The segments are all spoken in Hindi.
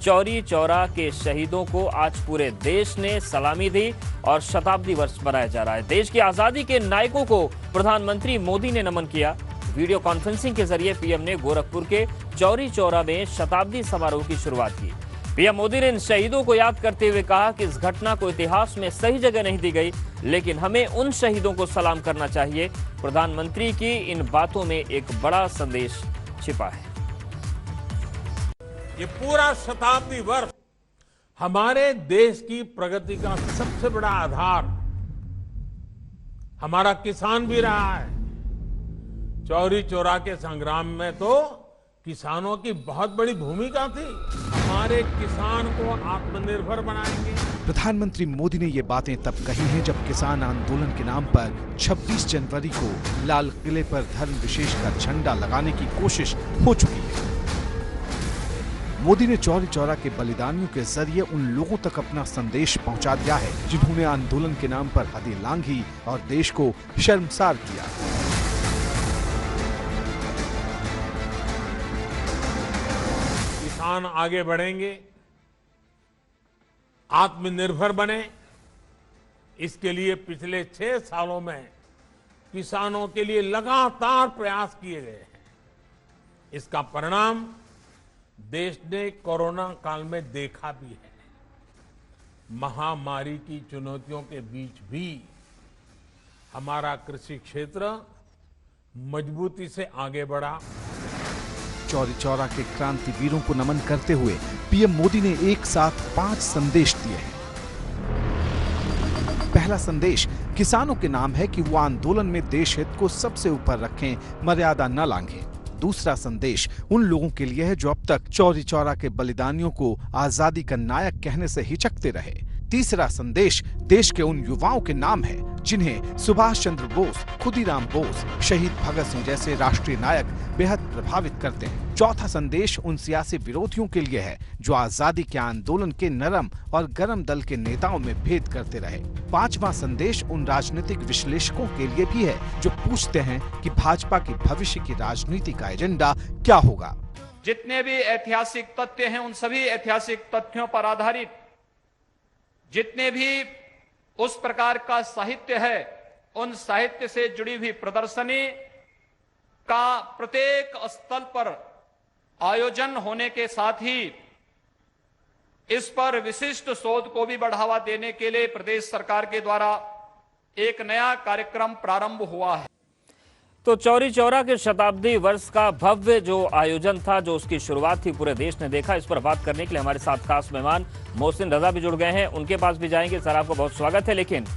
चौरी चौरा के शहीदों को आज पूरे देश ने सलामी दी और शताब्दी वर्ष मनाया जा रहा है। देश की आजादी के नायकों को प्रधानमंत्री मोदी ने नमन किया। वीडियो कॉन्फ्रेंसिंग के जरिए पीएम ने गोरखपुर के चौरी चौरा में शताब्दी समारोह की शुरुआत की। पीएम मोदी ने इन शहीदों को याद करते हुए कहा कि इस घटना को इतिहास में सही जगह नहीं दी गई, लेकिन हमें उन शहीदों को सलाम करना चाहिए। प्रधानमंत्री की इन बातों में एक बड़ा संदेश छिपा है। ये पूरा शताब्दी वर्ष हमारे देश की प्रगति का सबसे बड़ा आधार हमारा किसान भी रहा है। चौरी चौरा के संग्राम में तो किसानों की बहुत बड़ी भूमिका थी। हमारे किसान को आत्मनिर्भर बनाएंगे। प्रधानमंत्री मोदी ने ये बातें तब कही हैं जब किसान आंदोलन के नाम पर 26 जनवरी को लाल किले पर धर्म विशेष का झंडा लगाने की कोशिश हो चुकी है। मोदी ने चौरी चौरा के बलिदानियों के जरिए उन लोगों तक अपना संदेश पहुंचा दिया है जिन्होंने आंदोलन के नाम पर हदें लांघी और देश को शर्मसार किया। किसान आगे बढ़ेंगे, आत्मनिर्भर बने, इसके लिए पिछले 6 सालों में किसानों के लिए लगातार प्रयास किए गए हैं। इसका परिणाम देश ने कोरोना काल में देखा भी है। महामारी की चुनौतियों के बीच भी हमारा कृषि क्षेत्र मजबूती से आगे बढ़ा। चौरी चौरा के क्रांतिवीरों को नमन करते हुए पीएम मोदी ने एक साथ 5 संदेश दिए हैं। पहला संदेश किसानों के नाम है कि वो आंदोलन में देश हित को सबसे ऊपर रखें, मर्यादा न लांघें। दूसरा संदेश उन लोगों के लिए है जो अब तक चौरी चौरा के बलिदानियों को आजादी का नायक कहने से हिचकते रहे। तीसरा संदेश देश के उन युवाओं के नाम है जिन्हें सुभाष चंद्र बोस, खुदीराम बोस, शहीद भगत सिंह जैसे राष्ट्रीय नायक बेहद प्रभावित करते हैं। चौथा संदेश उन सियासी विरोधियों के लिए है जो आजादी के आंदोलन के नरम और गरम दल के नेताओं में भेद करते रहे। पांचवा संदेश उन राजनीतिक विश्लेषकों के लिए भी है जो पूछते हैं कि भाजपा की भविष्य की राजनीति का एजेंडा क्या होगा। जितने भी ऐतिहासिक तथ्य हैं उन सभी ऐतिहासिक तथ्यों पर आधारित जितने भी उस प्रकार का साहित्य है उन साहित्य से जुड़ी हुई प्रदर्शनी का प्रत्येक स्थल पर आयोजन होने के साथ ही इस पर विशिष्ट शोध को भी बढ़ावा देने के लिए प्रदेश सरकार के द्वारा एक नया कार्यक्रम प्रारंभ हुआ है। तो चौरी चौरा के शताब्दी वर्ष का भव्य जो आयोजन था, जो उसकी शुरुआत थी, पूरे देश ने देखा। इस पर बात करने के लिए हमारे साथ खास मेहमान मोहसिन रजा भी जुड़ गए हैं, उनके पास भी जाएंगे। सर, आपका बहुत स्वागत है। लेकिन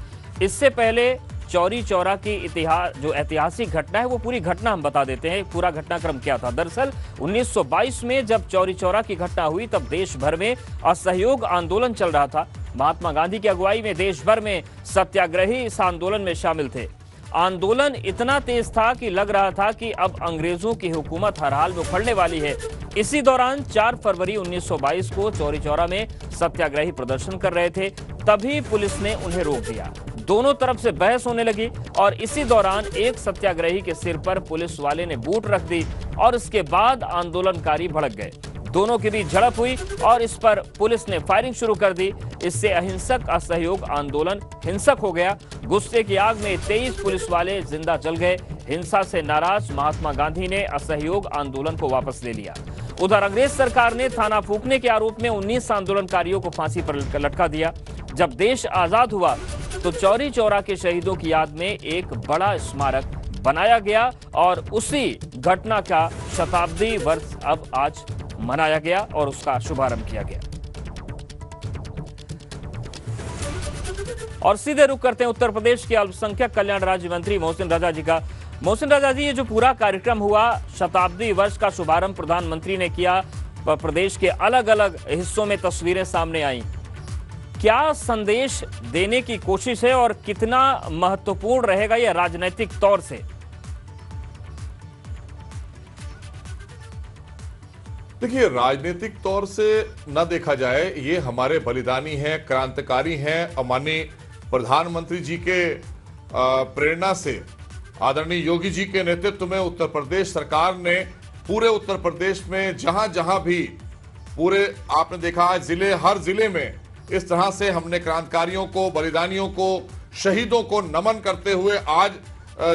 इससे पहले चौरी चौरा की जो ऐतिहासिक घटना है वो पूरी घटना हम बता देते हैं। पूरा घटनाक्रम क्या था? दरअसल 1922 में जब चौरी चौरा की घटना हुई तब देश भर में असहयोग आंदोलन चल रहा था। महात्मा गांधी की अगुवाई में देश भर में सत्याग्रही इस आंदोलन में शामिल थे। आंदोलन इतना तेज था कि लग रहा था कि अब अंग्रेजों की हुकूमत हर हाल में उखड़ने वाली है। इसी दौरान 4 फरवरी 1922 को चौरी चौरा में सत्याग्रही प्रदर्शन कर रहे थे, तभी पुलिस ने उन्हें रोक दिया। दोनों तरफ से बहस होने लगी और इसी दौरान एक सत्याग्रही के सिर पर पुलिस वाले ने बूट रख दी और इसके बाद आंदोलनकारी भड़क गए। दोनों के बीच झड़प हुई और इस पर पुलिस ने फायरिंग शुरू कर दी। इससे अहिंसक असहयोग आंदोलन हिंसक हो गया। गुस्से की आग में 23 पुलिस वाले जिंदा जल गए। हिंसा से नाराज महात्मा गांधी ने असहयोग आंदोलन को वापस ले लिया। उधर अंग्रेज सरकार ने थाना फूंकने के आरोप में 19 आंदोलनकारियों को फांसी पर लटका दिया। जब देश आजाद हुआ तो चौरी चौरा के शहीदों की याद में एक बड़ा स्मारक बनाया गया और उसी घटना का शताब्दी वर्ष अब आज मनाया गया और उसका शुभारंभ किया गया। और सीधे रुख करते हैं उत्तर प्रदेश के अल्पसंख्यक कल्याण राज्य मंत्री मोहसिन रजा जी का। मोहसिन रजा जी, ये जो पूरा कार्यक्रम हुआ, शताब्दी वर्ष का शुभारंभ प्रधानमंत्री ने किया, प्रदेश के अलग अलग हिस्सों में तस्वीरें सामने आई, क्या संदेश देने की कोशिश है और कितना महत्वपूर्ण रहेगा यह राजनीतिक तौर से? देखिए, राजनीतिक तौर से न देखा जाए, ये हमारे बलिदानी हैं, क्रांतिकारी हैं। माननीय प्रधानमंत्री जी के प्रेरणा से, आदरणीय योगी जी के नेतृत्व में उत्तर प्रदेश सरकार ने पूरे उत्तर प्रदेश में जहां जहां भी पूरे आपने देखा जिले, हर जिले में इस तरह से हमने क्रांतिकारियों को, बलिदानियों को, शहीदों को नमन करते हुए आज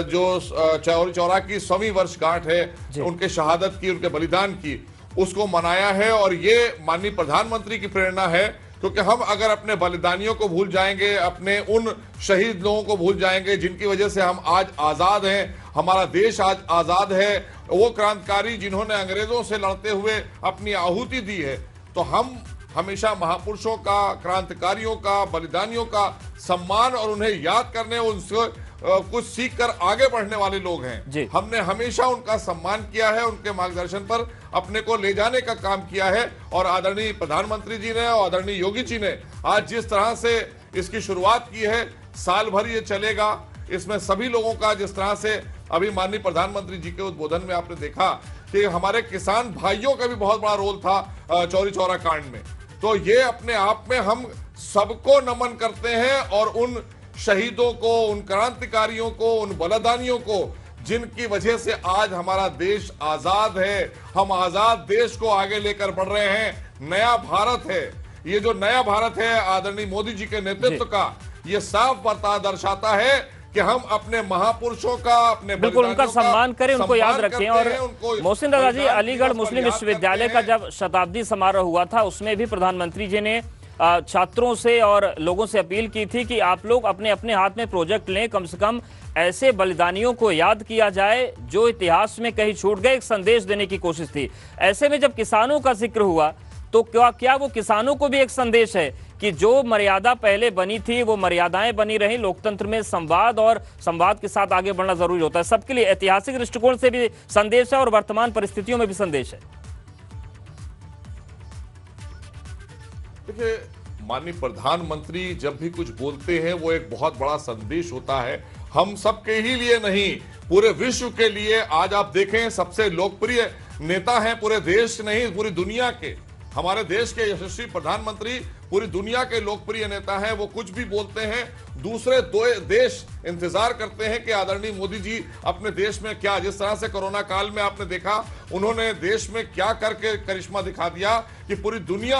जो चौरी चौरा की 100वीं वर्षगांठ है उनके शहादत की, उनके बलिदान की, उसको मनाया है। और ये माननीय प्रधानमंत्री की प्रेरणा है, क्योंकि हम अगर अपने बलिदानियों को भूल जाएंगे, अपने उन शहीद लोगों को भूल जाएंगे जिनकी वजह से हम आज आजाद हैं, हमारा देश आज आजाद है, वो क्रांतिकारी जिन्होंने अंग्रेजों से लड़ते हुए अपनी आहुति दी है, तो हम हमेशा महापुरुषों का, क्रांतिकारियों का, बलिदानियों का सम्मान और उन्हें याद करने, उनसे कुछ सीख कर आगे बढ़ने वाले लोग हैं। हमने हमेशा उनका सम्मान किया है, उनके मार्गदर्शन पर अपने को ले जाने का काम किया है। और आदरणीय प्रधानमंत्री जी ने और आदरणीय योगी जी ने आज जिस तरह से इसकी शुरुआत की है, साल भर ये चलेगा। इसमें सभी लोगों का, जिस तरह से अभी माननीय प्रधानमंत्री जी के उद्बोधन में आपने देखा कि हमारे किसान भाइयों का भी बहुत बड़ा रोल था चौरी चौरा कांड में, तो ये अपने आप में हम सबको नमन करते हैं और उन शहीदों को, उन क्रांतिकारियों को, उन बलिदानियों को, जिनकी वजह से आज हमारा देश आजाद है। हम आजाद देश को आगे लेकर बढ़ रहे हैं। नया भारत है, ये जो नया भारत है आदरणीय मोदी जी के नेतृत्व का, ये साफ दर्शाता है कि हम अपने महापुरुषों का, अपने बिल्कुल उनका सम्मान करें, उनको याद रखें। और मोहसिन रजा जी, अलीगढ़ मुस्लिम विश्वविद्यालय का जब शताब्दी समारोह हुआ था, उसमें भी प्रधानमंत्री जी ने छात्रों से और लोगों से अपील की थी कि आप लोग अपने अपने हाथ में प्रोजेक्ट लें, कम से कम ऐसे बलिदानियों को याद किया जाए जो इतिहास में कहीं छूट गए। एक संदेश देने की कोशिश थी। ऐसे में जब किसानों का जिक्र हुआ तो क्या वो किसानों को भी एक संदेश है कि जो मर्यादा पहले बनी थी वो मर्यादाएं बनी रही। लोकतंत्र में संवाद और संवाद के साथ आगे बढ़ना जरूरी होता है। सबके लिए ऐतिहासिक दृष्टिकोण से भी संदेश है और वर्तमान परिस्थितियों में भी संदेश है। देखिए, माननीय प्रधानमंत्री जब भी कुछ बोलते हैं वो एक बहुत बड़ा संदेश होता है, हम सबके ही लिए नहीं, पूरे विश्व के लिए। आज आप देखें, सबसे लोकप्रिय नेता हैं पूरे देश नहीं, पूरी दुनिया के। हमारे देश के यशस्वी प्रधानमंत्री पूरी दुनिया के लोकप्रिय नेता हैं। वो कुछ भी बोलते हैं, दूसरे देश इंतजार करते हैं कि आदरणीय मोदी जी अपने देश में क्या, जिस तरह से कोरोना काल में आपने देखा उन्होंने देश में क्या करके करिश्मा दिखा दिया कि पूरी दुनिया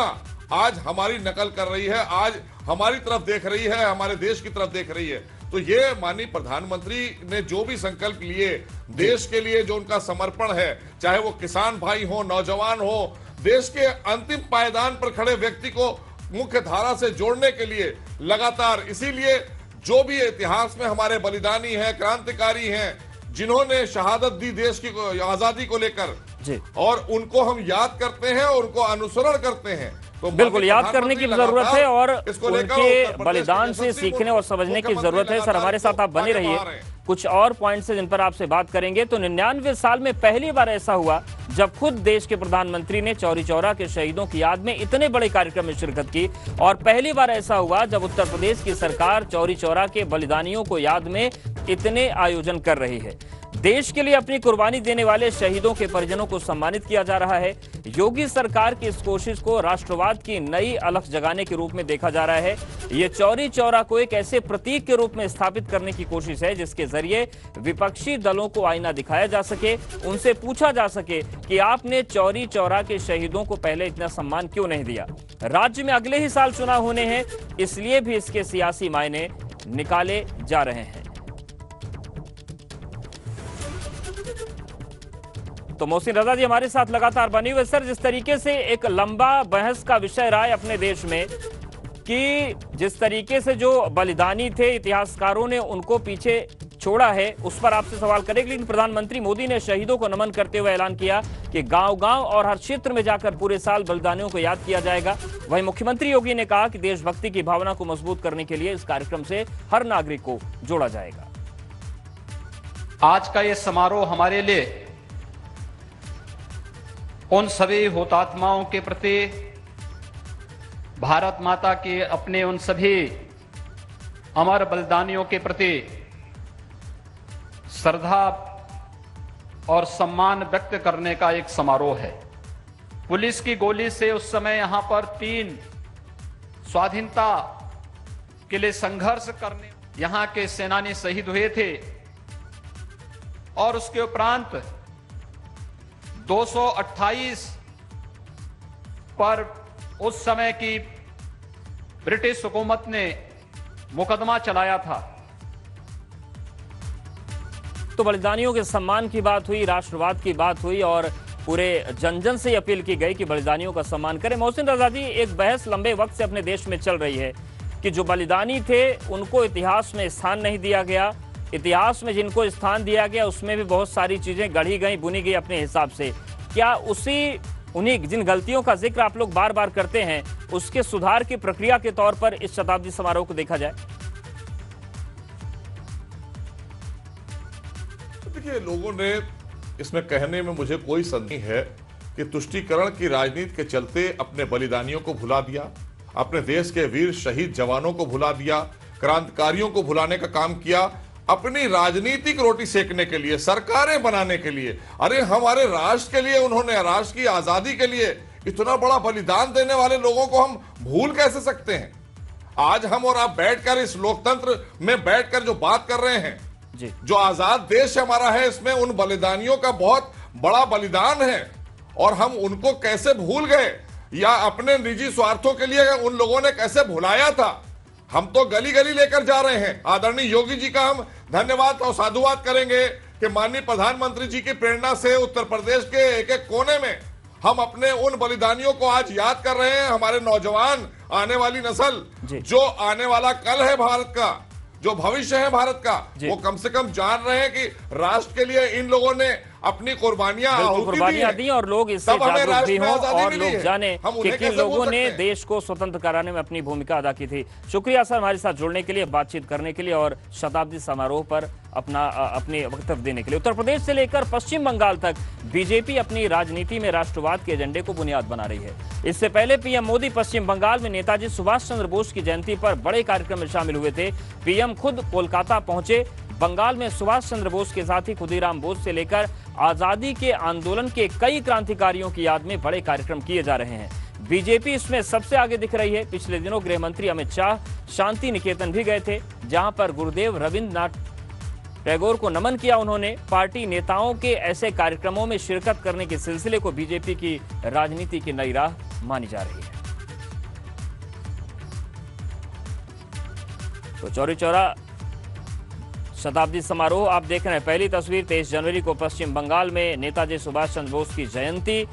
आज हमारी नकल कर रही है, आज हमारी तरफ देख रही है, हमारे देश की तरफ देख रही है। तो ये माननीय प्रधानमंत्री ने जो भी संकल्प लिए देश के लिए, जो उनका समर्पण है, चाहे वो किसान भाई हो, नौजवान हो, देश के अंतिम पायदान पर खड़े व्यक्ति को मुख्य धारा से जोड़ने के लिए लगातार, इसीलिए जो भी इतिहास में हमारे बलिदानी हैं, क्रांतिकारी हैं, जिन्होंने शहादत दी देश की आजादी को लेकर, और उनको हम याद करते हैं और उनको अनुसरण करते हैं। तो बिल्कुल याद करने की जरूरत है और उनके बलिदान से सीखने और समझने की जरूरत है। सर, हमारे साथ आप बने रहिए, कुछ और पॉइंट्स है जिन पर आपसे बात करेंगे। तो 99 साल में पहली बार ऐसा हुआ जब खुद देश के प्रधानमंत्री ने चौरी चौरा के शहीदों की याद में इतने बड़े कार्यक्रम में शिरकत की, और पहली बार ऐसा हुआ जब उत्तर प्रदेश की सरकार चौरी चौरा के बलिदानियों को याद में इतने आयोजन कर रही है। देश के लिए अपनी कुर्बानी देने वाले शहीदों के परिजनों को सम्मानित किया जा रहा है। योगी सरकार की इस कोशिश को राष्ट्रवाद की नई अलख जगाने के रूप में देखा जा रहा है। ये चौरी चौरा को एक ऐसे प्रतीक के रूप में स्थापित करने की कोशिश है जिसके जरिए विपक्षी दलों को आईना दिखाया जा सके, उनसे पूछा जा सके कि आपने चौरी चौरा के शहीदों को पहले इतना सम्मान क्यों नहीं दिया। राज्य में अगले ही साल चुनाव होने हैं, इसलिए भी इसके सियासी मायने निकाले जा रहे हैं। तो मोहसिन रजा जी हमारे साथ लगातार बने हुए। सर, जिस तरीके से एक लंबा बहस का विषय रहा है अपने देश में कि जिस तरीके से जो बलिदानी थे इतिहासकारों ने उनको पीछे छोड़ा है, उस पर आपसे सवाल करेंगे। लेकिन प्रधानमंत्री मोदी ने शहीदों को नमन करते हुए ऐलान किया कि गांव-गांव और हर क्षेत्र में जाकर पूरे साल बलिदानियों को याद किया जाएगा। वहीं मुख्यमंत्री योगी ने कहा कि देशभक्ति की भावना को मजबूत करने के लिए इस कार्यक्रम से हर नागरिक को जोड़ा जाएगा। आज का ये समारोह हमारे लिए उन सभी हुतात्माओं के प्रति, भारत माता के अपने उन सभी अमर बलिदानियों के प्रति श्रद्धा और सम्मान व्यक्त करने का एक समारोह है। पुलिस की गोली से उस समय यहां पर 3 स्वाधीनता के लिए संघर्ष करने यहां के सेनानी शहीद हुए थे, और उसके उपरांत 228 पर उस समय की ब्रिटिश हुकूमत ने मुकदमा चलाया था। तो बलिदानियों के सम्मान की बात हुई, राष्ट्रवाद की बात हुई और पूरे जन जन से अपील की गई कि बलिदानियों का सम्मान करें। मोहसिन रजा जी, एक बहस लंबे वक्त से अपने देश में चल रही है कि जो बलिदानी थे उनको इतिहास में स्थान नहीं दिया गया। इतिहास में जिनको स्थान दिया गया उसमें भी बहुत सारी चीजें गढ़ी गई, बुनी गई अपने हिसाब से। क्या उन्हीं जिन गलतियों का जिक्र आप लोग बार बार करते हैं उसके सुधार की प्रक्रिया के तौर पर इस शताब्दी समारोह को देखा जाए? देखिए, लोगों ने इसमें कहने में मुझे कोई संदेह है कि तुष्टीकरण की राजनीति के चलते अपने बलिदानियों को भुला दिया, अपने देश के वीर शहीद जवानों को भुला दिया, क्रांतिकारियों को भुलाने का काम किया अपनी राजनीतिक रोटी सेकने के लिए, सरकारें बनाने के लिए। अरे हमारे राष्ट्र के लिए, उन्होंने राष्ट्र की आजादी के लिए इतना बड़ा बलिदान देने वाले लोगों को हम भूल कैसे सकते हैं? आज हम और आप बैठकर इस लोकतंत्र में बैठकर जो बात कर रहे हैं, जो आजाद देश हमारा है, इसमें उन बलिदानियों का बहुत बड़ा बलिदान है और हम उनको कैसे भूल गए या अपने निजी स्वार्थों के लिए उन लोगों ने कैसे भुलाया था। हम तो गली गली लेकर जा रहे हैं। आदरणीय योगी जी का हम धन्यवाद और साधुवाद करेंगे कि माननीय प्रधानमंत्री जी की प्रेरणा से उत्तर प्रदेश के एक एक कोने में हम अपने उन बलिदानियों को आज याद कर रहे हैं। हमारे नौजवान, आने वाली नस्ल, जो आने वाला कल है भारत का, जो भविष्य है भारत का, वो कम से कम जान रहे हैं कि राष्ट्र के लिए इन लोगों ने अपनी कुर्बानियां दी और लोग इससे जागरूक भी हों और लोग जाने कि किन लोगों ने देश को स्वतंत्र कराने में अपनी भूमिका अदा की थी। शुक्रिया सर हमारे साथ जुड़ने के लिए, बातचीत करने के लिए और शताब्दी समारोह पर अपने वक्तव्य देने के लिए। उत्तर प्रदेश से लेकर पश्चिम बंगाल तक बीजेपी अपनी राजनीति में राष्ट्रवाद के एजेंडे को बुनियाद बना रही है। इससे पहले पीएम मोदी पश्चिम बंगाल में नेताजी सुभाष चंद्र बोस की जयंती पर बड़े कार्यक्रम में शामिल हुए थे। पीएम खुद कोलकाता पहुंचे। बंगाल में सुभाष चंद्र बोस के साथ ही खुदीराम बोस से लेकर आजादी के आंदोलन के कई क्रांतिकारियों की याद में बड़े कार्यक्रम किए जा रहे हैं। बीजेपी इसमें सबसे आगे दिख रही है। पिछले दिनों गृह मंत्री अमित शाह शांति निकेतन भी गए थे, जहां पर गुरुदेव रविंद्रनाथ टैगोर को नमन किया उन्होंने। पार्टी नेताओं के ऐसे कार्यक्रमों में शिरकत करने के सिलसिले को बीजेपी की राजनीति की नई राह मानी जा रही है। तो चौरी चौरा शताब्दी समारोह आप देख रहे हैं। पहली तस्वीर 23 जनवरी को पश्चिम बंगाल में नेताजी सुभाष चंद्र बोस की जयंती,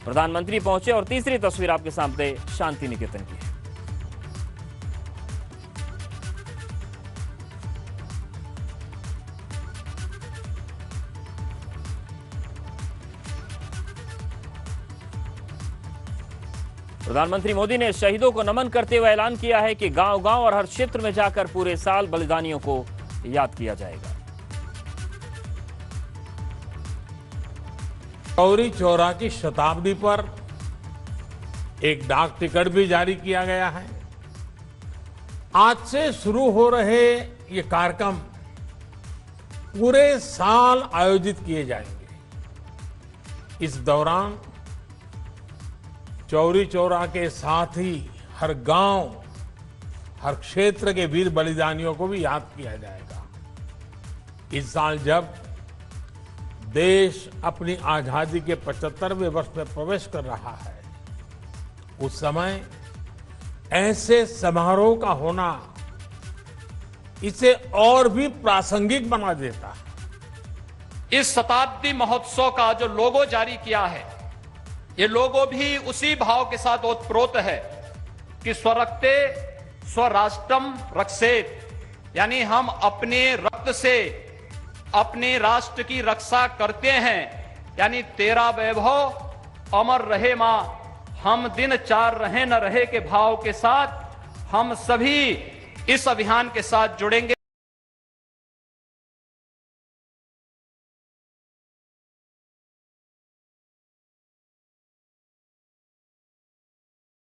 प्रधानमंत्री पहुंचे। और तीसरी तस्वीर आपके सामने शांति निकेतन की है। प्रधानमंत्री मोदी ने शहीदों को नमन करते हुए ऐलान किया है कि गांव-गांव और हर क्षेत्र में जाकर पूरे साल बलिदानियों को याद किया जाएगा। चौरी चौरा की शताब्दी पर एक डाक टिकट भी जारी किया गया है। आज से शुरू हो रहे ये कार्यक्रम पूरे साल आयोजित किए जाएंगे। इस दौरान चौरी चौरा के साथ ही हर गांव, हर क्षेत्र के वीर बलिदानियों को भी याद किया जाएगा। इस साल जब देश अपनी आजादी के 75वें वर्ष में प्रवेश कर रहा है, उस समय ऐसे समारोह का होना इसे और भी प्रासंगिक बना देता है। इस शताब्दी महोत्सव का जो लोगो जारी किया है, ये लोगो भी उसी भाव के साथ ओतप्रोत है कि स्वरक्ते स्वराष्ट्रम रक्षेत, यानी हम अपने रक्त से अपने राष्ट्र की रक्षा करते हैं। यानी तेरा वैभव अमर रहे मां, हम दिन चार रहे न रहे के भाव के साथ हम सभी इस अभियान के साथ जुड़ेंगे।